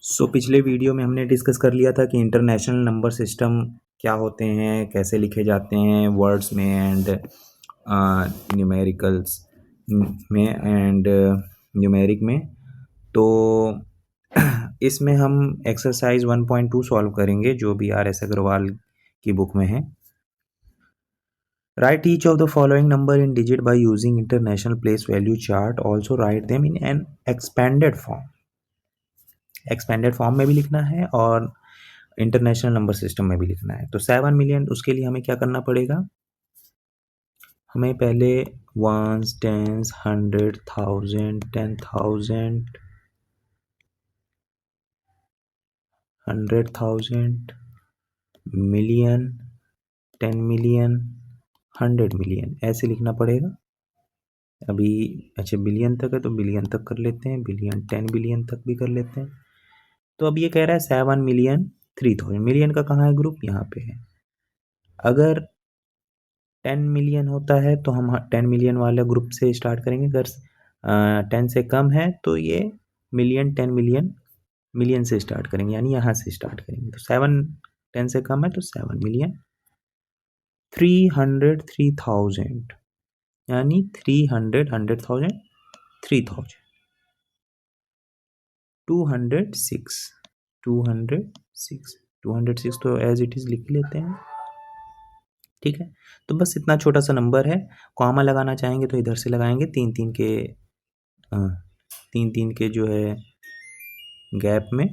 पिछले वीडियो में हमने डिस्कस कर लिया था कि इंटरनेशनल नंबर सिस्टम क्या होते हैं, कैसे लिखे जाते हैं वर्ड्स में एंड न्यूमेरिकल्स में एंड न्यूमेरिक में। तो इसमें हम एक्सरसाइज 1.2 सॉल्व करेंगे जो बी आर एस अग्रवाल की बुक में है। Right each of the following number in digit by using international place value chart, also write them in an expanded form. Expanded form में भी लिखना है और इंटरनेशनल नंबर सिस्टम में भी लिखना है। तो 7 मिलियन, उसके लिए हमें क्या करना पड़ेगा, हमें पहले ones, tens, 100, 1000, 10,000, 100,000, million, 10 million, 100 million ऐसे लिखना पड़ेगा। अभी अच्छा बिलियन तक है तो बिलियन तक कर लेते हैं, बिलियन 10 बिलियन तक भी कर लेते हैं। तो अब ये कह रहा है 7 मिलियन 3000। मिलियन का कहाँ है ग्रुप, यहाँ पे है। अगर 10 मिलियन होता है तो हम 10 मिलियन वाले ग्रुप से स्टार्ट करेंगे। अगर 10 से कम है तो ये मिलियन 10 मिलियन मिलियन से स्टार्ट करेंगे, यानी यहाँ से स्टार्ट करेंगे। तो 7 10 से कम है तो 7 मिलियन। 300 3000 यानी 300 100,000 3000। 206 206 206 तो एज इट इज़ लिख लेते हैं, ठीक है। तो बस इतना छोटा सा नंबर है। कॉमा लगाना चाहेंगे तो इधर से लगाएंगे, तीन तीन के जो है गैप में।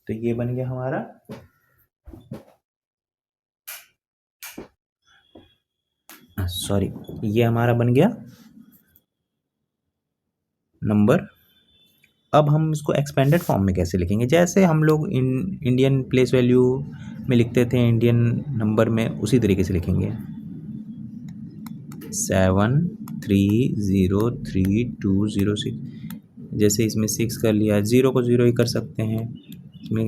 तो ये बन गया हमारा सॉरी, ये हमारा बन गया नंबर। अब हम इसको एक्सपेंडेड फॉर्म में कैसे लिखेंगे, जैसे हम लोग इंडियन प्लेस वैल्यू में लिखते थे इंडियन नंबर में, उसी तरीके से लिखेंगे। 7303206। जैसे इसमें 6 कर लिया, 0 को 0 ही कर सकते हैं। इसमें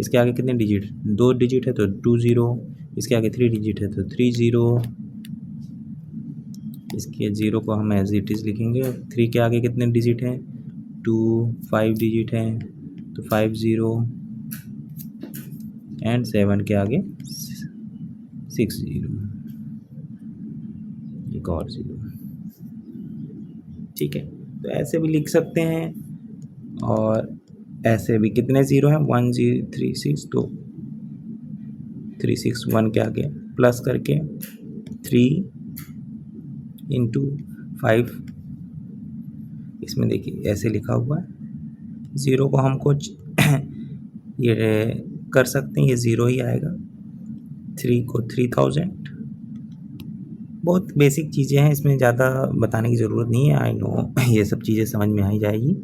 इसके आगे कितने डिजिट, 2 डिजिट है तो 20, इसके आगे 3 डिजिट है तो 30। इसके 0 को हम एज इट इज़ लिखेंगे। 3 के आगे कितने डिजिट हैं, 2, 5 डिजिट हैं तो 50 एंड 7 के आगे 60, एक और 0, ठीक है। तो ऐसे भी लिख सकते हैं और ऐसे भी। कितने 0 हैं, 1036, तो 361 के आगे प्लस करके 3 इंटू 5, इसमें देखिए ऐसे लिखा हुआ है। 0 को हम कुछ ये कर सकते हैं, ये 0 ही आएगा। 3 को 3000। बहुत बेसिक चीज़ें हैं, इसमें ज़्यादा बताने की ज़रूरत नहीं है। आई नो ये सब चीज़ें समझ में आ ही जाएगी।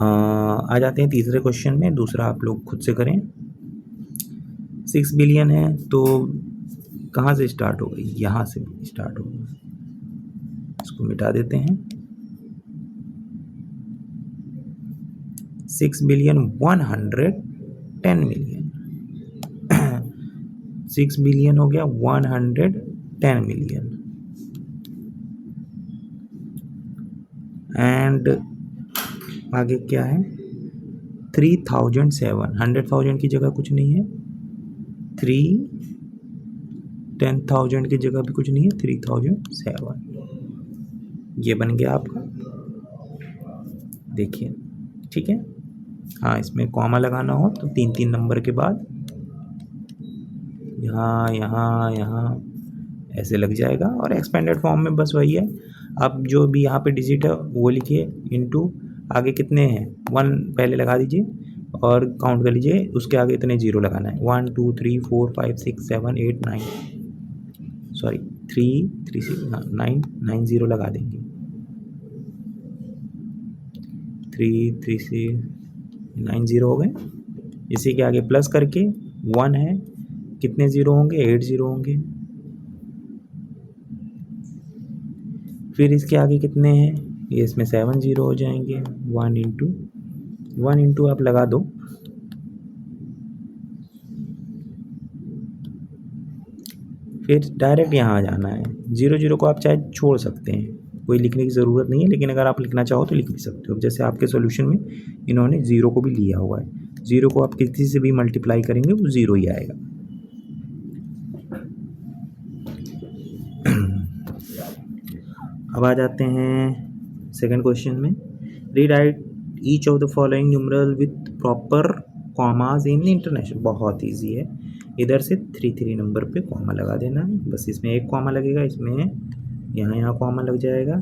आ जाते हैं तीसरे क्वेश्चन में, दूसरा आप लोग खुद से करें। 6 बिलियन है तो कहाँ से स्टार्ट होगा, यहाँ से स्टार्ट होगा। इसको मिटा देते हैं। 6 बिलियन 110 मिलियन 6 बिलियन हो गया 110 मिलियन। एंड आगे क्या है, 3007। 100,000 की जगह कुछ नहीं है, 3 10,000 की जगह भी कुछ नहीं है, 3007। ये बन गया आपका, देखिए, ठीक है। हाँ, इसमें कॉमा लगाना हो तो 3 नंबर के बाद यहाँ यहाँ यहाँ ऐसे लग जाएगा। और एक्सपेंडेड फॉर्म में बस वही है, आप जो भी यहाँ पे डिजिट है वो लिखिए, इनटू आगे कितने हैं 1 पहले लगा दीजिए और काउंट कर लीजिए, उसके आगे इतने 0 लगाना है। 1 2 3 4 5 6 7 8 9, सॉरी 3 3 6 9 9 0 लगा देंगे। 3 3 6 9 0 हो गए। इसी के आगे प्लस करके 1 है, कितने 0 होंगे, 8 0 होंगे। फिर इसके आगे कितने हैं, ये इसमें 7 0 हो जाएंगे। 1 इंटू आप लगा दो, फिर डायरेक्ट यहाँ आ जाना है। 0 0 को आप चाहे छोड़ सकते हैं, कोई लिखने की ज़रूरत नहीं है, लेकिन अगर आप लिखना चाहो तो लिख भी सकते हो। जैसे आपके सॉल्यूशन में इन्होंने ज़ीरो को भी लिया हुआ है, ज़ीरो को आप किसी से भी मल्टीप्लाई करेंगे वो ज़ीरो ही आएगा। अब आ जाते हैं सेकंड क्वेश्चन में। Rewrite each of the following numeral with proper commas in international. बहुत ईजी है, इधर से 3 नंबर पे कॉमा लगा देना है, बस इसमें एक कॉमा लगेगा, इसमें यहाँ कॉमा लग जाएगा,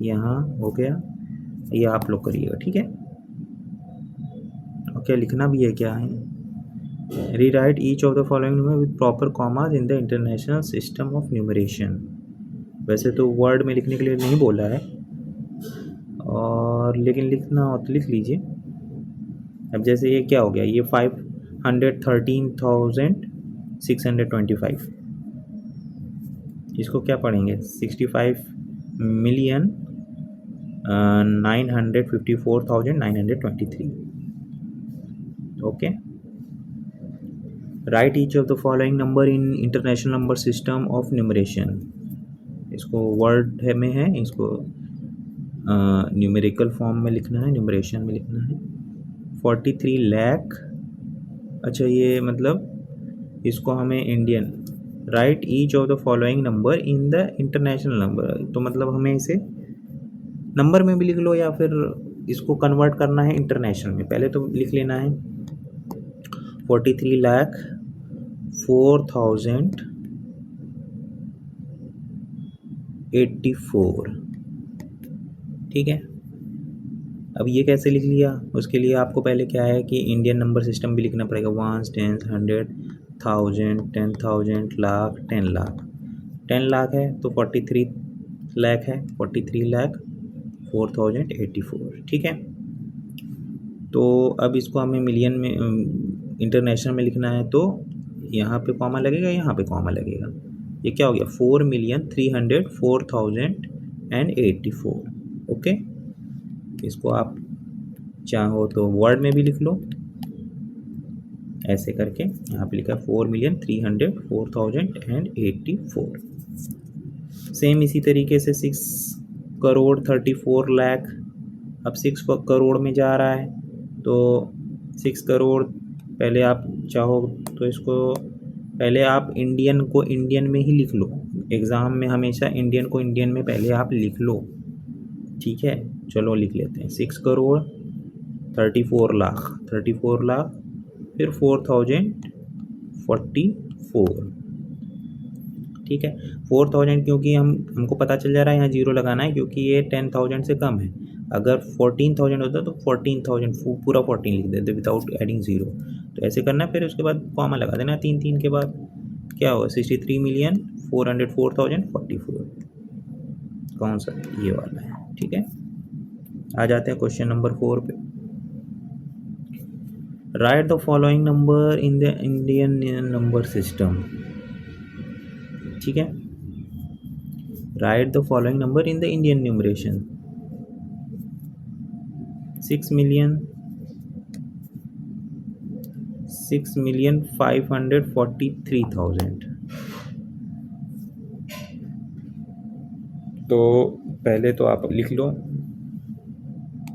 यहाँ हो गया, ये आप लोग करिएगा, ठीक है। और क्या लिखना भी है, क्या है, rewrite each of the following numeral with proper commas in the international system of numeration. वैसे तो वर्ड में लिखने के लिए नहीं बोला है, और लेकिन लिखना हो तो लिख लीजिए। अब जैसे ये क्या हो गया, ये 513,625, इसको क्या पढ़ेंगे, 65,954,923। Okay. Right each of the following number in international number system of numeration. इसको वर्ड है में है, इसको न्यूमेरिकल फॉर्म में लिखना है, न्यूमरेशन में लिखना है। 43 लाख, अच्छा ये मतलब इसको हमें Indian, right each of the following number in the international number, तो मतलब हमें इसे नंबर में भी लिख लो या फिर इसको कन्वर्ट करना है इंटरनेशनल में। पहले तो लिख लेना है 43,04,084, ठीक है। अब ये कैसे लिख लिया, उसके लिए आपको पहले क्या है कि इंडियन नंबर सिस्टम भी लिखना पड़ेगा, 1, 10, 100, 1000, 10,000, लाख, 10 लाख। 10 लाख है तो 43 लाख है, 43,04,084, ठीक है। तो अब इसको हमें मिलियन में इंटरनेशनल में लिखना है, तो यहाँ पे कॉमा लगेगा, यहाँ पे कॉमा लगेगा। ये क्या हो गया, 4,304,084। ओके। इसको आप चाहो तो वर्ड में भी लिख लो, ऐसे करके यहाँ पे लिखा 4,304,084। सेम इसी तरीके से 6,34 लाख, अब 6 करोड़ में जा रहा है, तो 6 करोड़ पहले आप चाहो तो इसको पहले आप इंडियन को इंडियन में ही लिख लो। एग्ज़ाम में हमेशा इंडियन को इंडियन में पहले आप लिख लो, ठीक है। चलो लिख लेते हैं 6 करोड़ 34 लाख, 34 लाख, फिर 4,044, ठीक है। 4,000 क्योंकि हमको पता चल जा रहा है यहाँ जीरो लगाना है, क्योंकि ये 10,000 से कम है। अगर 14,000 होता तो 14,000 पूरा 14 लिख देते विदाउट एडिंग ज़ीरो। तो ऐसे करना है, फिर उसके बाद कॉमा लगा देना 3 के बाद। क्या होगा, 63,404,044। कौन सा, ये वाला है, ठीक है। आ जाते हैं क्वेश्चन नंबर 4 पे। Right the following number in the Indian number system, ठीक है। Right the following number in the Indian numeration. 6,543,000। तो पहले तो आप लिख लो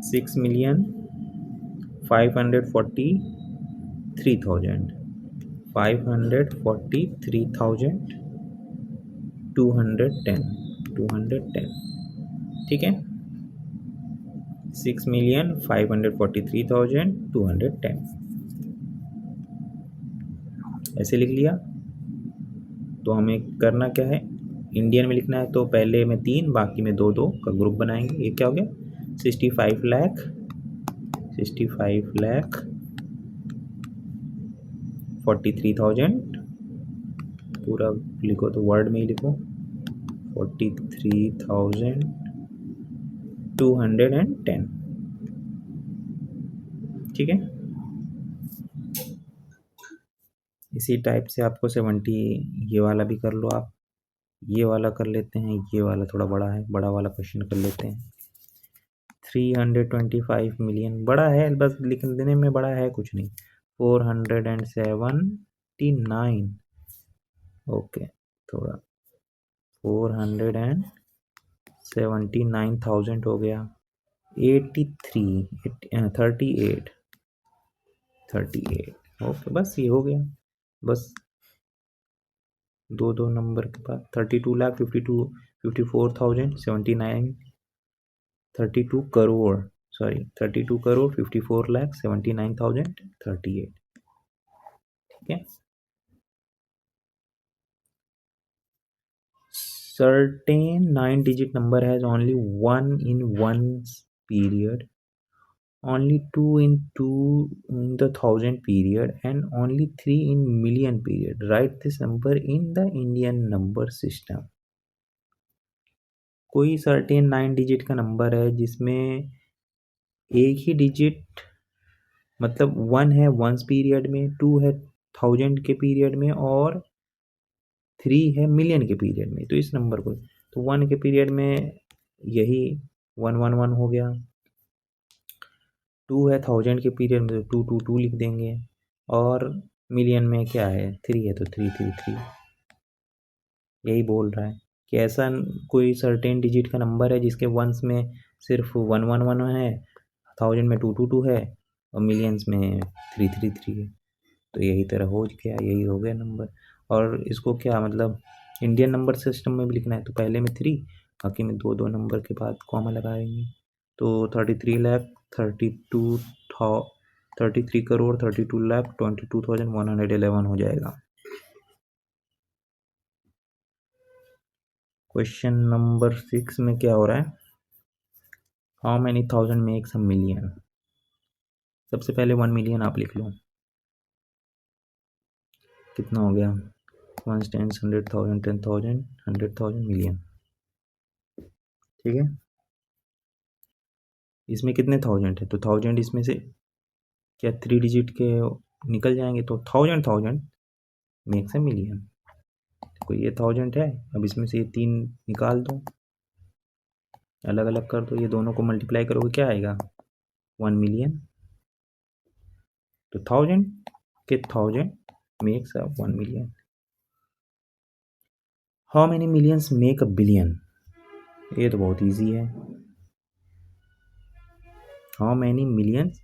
6,543,000, 543,210, ठीक है। 6,543,210 ऐसे लिख लिया। तो हमें करना क्या है, इंडियन में लिखना है, तो पहले में 3 बाकी में 2 का ग्रुप बनाएंगे। ये क्या हो गया, 65 लाख 43,000, पूरा लिखो तो वर्ड में ही लिखो 43,210, ठीक है। इसी टाइप से आपको 70, ये वाला भी कर लो आप, ये वाला कर लेते हैं, ये वाला थोड़ा बड़ा है, बड़ा वाला क्वेश्चन कर लेते हैं। 325 मिलियन बड़ा है, बस लिख देने में बड़ा है कुछ नहीं। 479, ओके, थोड़ा 479 79,000 हो गया, 83, 38, 38। ओके, बस ये हो गया। बस दो नंबर के बाद 32,52,54,079, 32 करोड़, सॉरी 32 करोड़ 54,79,038। ठीक है। Certain 9-digit number has only 1 in 1 period, only 2 in the 1,000 period, and only 3 in million period. Write this number in the Indian number system. कोई सर्टेन 9 डिजिट का नंबर है जिसमें एक ही डिजिट, मतलब 1 है 1 पीरियड में, 2 है 1,000 के पीरियड में, और 3 है मिलियन के पीरियड में। तो इस नंबर को, तो 1 के पीरियड में यही 111 हो गया, 2 है 1,000 के पीरियड में तो 222 लिख देंगे, और मिलियन में क्या है 3 है तो 333। यही बोल रहा है कि ऐसा कोई सर्टेन डिजिट का नंबर है जिसके वंस में सिर्फ 111 है, 1,000 में 222 है, और मिलियंस में 333 है। तो यही तरह हो गया, यही हो गया नंबर। और इसको क्या मतलब इंडियन नंबर सिस्टम में भी लिखना है तो पहले में 3, बाकी में दो नंबर के बाद कॉमा लगाएंगे। तो 33 करोड़ 32,22,111 हो जाएगा। क्वेश्चन नंबर 6 में क्या हो रहा है, how many thousand makes a million. सबसे पहले 1 मिलियन आप लिख लो, कितना हो गया 1 10 100,000 10,000 100,000 मिलियन। ठीक है, इसमें कितने 1,000 है तो 1,000 इसमें से क्या 3 डिजिट के निकल जाएंगे, तो 1,000 मेक्स अ मिलियन। तो ये 1,000 है, अब इसमें से ये 3 निकाल दो, अलग अलग कर दो, ये दोनों को मल्टीप्लाई करोगे क्या आएगा 1 मिलियन। तो 1,000 के 1,000 makes a 1 million. How many millions make a billion. ये तो बहुत इजी है, how many millions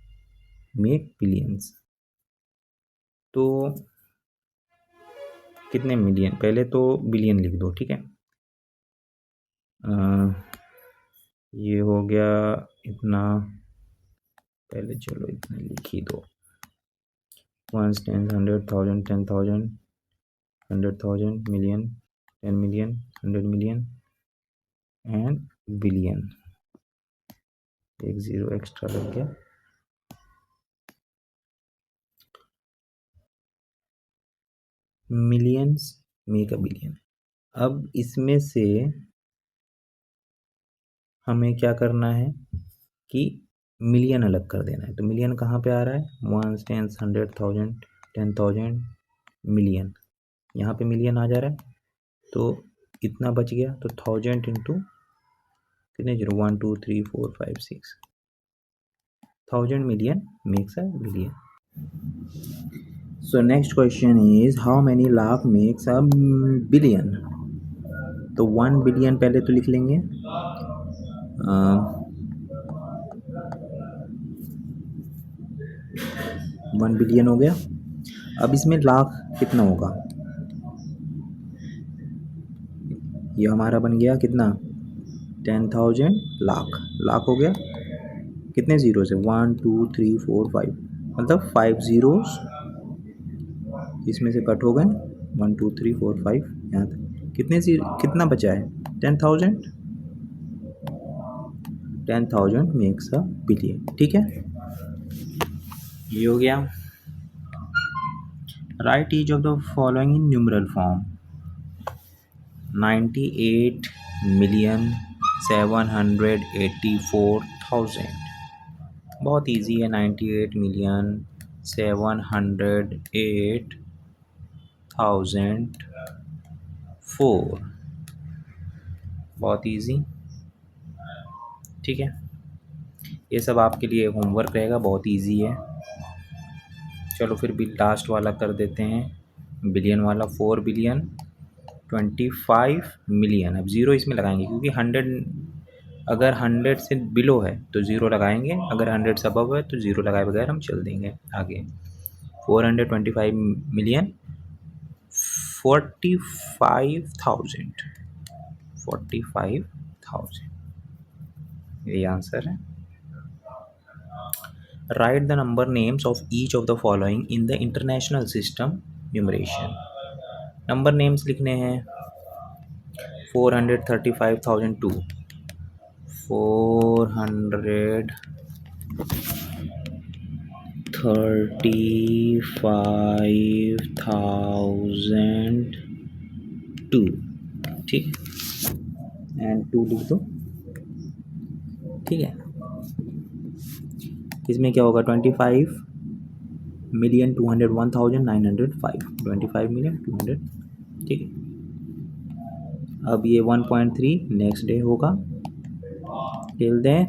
make billions. तो कितने मिलियन, पहले तो बिलियन लिख दो। ठीक है, ये हो गया इतना, पहले चलो इतना लिख ही दो, 1 10 100,000 10,000 100,000 million 10 million 100 million and billion. एक जीरो एक्स्ट्रा लग गया। Millions make a billion. अब इसमें से हमें क्या करना है कि मिलियन अलग कर देना है। तो मिलियन कहाँ पे आ रहा है 1 10 100,000 10,000 मिलियन, यहाँ पे मिलियन आ जा रहा है, तो इतना बच गया। तो 1,000 इंटू कितने zero 1 2 3 4 5 6, 1,000 million makes a billion. So next question is how many lakh makes a billion। तो 1 बिलियन पहले तो लिख लेंगे, 1 बिलियन हो गया। अब इसमें लाख कितना होगा, ये हमारा बन गया कितना 10,000 लाख, लाख हो गया कितने जीरो से 1 2 3 4 5, मतलब 5 जीरोस इसमें से कट हो गए, 1 2 3 4 5 यहाँ तक कितने जीरो, कितना बचा है 10,000, 10,000 मेक्स अ बिलियन। ठीक है, ये हो गया। Right each of the following in numeral form, 98,784,000। बहुत इजी है, 98,708,004, बहुत इजी। ठीक है, ये सब आपके लिए होमवर्क रहेगा, बहुत इजी है। चलो फिर भी लास्ट वाला कर देते हैं, बिलियन वाला, 4 बिलियन 25 मिलियन। अब ज़ीरो इसमें लगाएंगे क्योंकि 100 अगर 100 से बिलो है तो ज़ीरो लगाएंगे, अगर 100 से अबव है तो ज़ीरो लगाए बगैर हम चल देंगे आगे। 425 मिलियन 45,000 यही आंसर है। Right the number names of each of the following in the international system numeration. Number names लिखने हैं 435,002 435,002 ठीक, एंड 2 लिख दो। ठीक है, इसमें क्या होगा 25,201,905 25,200,000 ठीक है। अब ये 1.3 नेक्स्ट डे होगा टिल देन